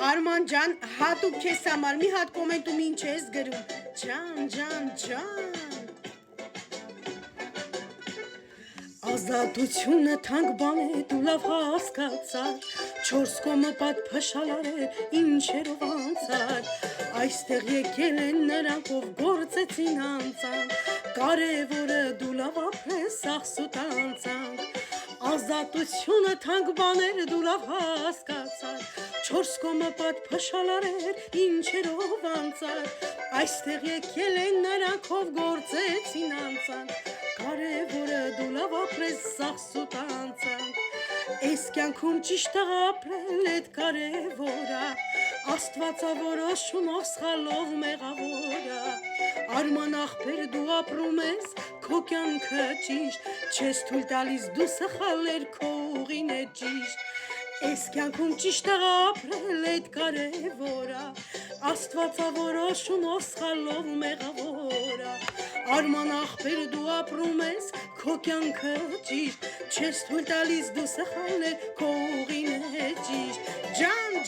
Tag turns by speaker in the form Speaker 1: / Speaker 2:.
Speaker 1: Արման ջան, հատուկ քեզ համար մի հատ կոմենտում ինչ ես գրում։ Ջան։ Ազատությունը թանկ բան է, դու լավ հասկացար, չորս կողմը պատ փշալար է, ինչերով անցար, այստեղ եկել են նրանք, ով գործեցին անցանք, կարևորը դու լավ ապրես, աղսուտ անցանք, ազատությունը թանկ բան էր, դու լավ հասկացար, չորս կողմը պատ փշալար էր, ինչերով անցար, այստեղ եկել են նրանք, ով գործեցին անցանք, կարևորը դու լավ ապրես, աղսուտ անցանք, այս կյանքում ճիշտ ապրել էդ կարևորա, Աստվածա որոշում ով սխալով մեղավորա, Արման ախպեր դու ապրում ես, քո կյանքը ճիշտ, չես թույլ տալիս դու սխալներ, քո ուղին է ճիշտ, այս կյանքում ճիշտ ապրել էդ կարևորա, Աստվածա որոշում ով սխալով մեղավորա, Արման ախպեր դու ապրում ես, քո կյանքը ճիշտ, չես թույլ տալիս դու սխալներ, քո ուղին է ճիշտ, ջան,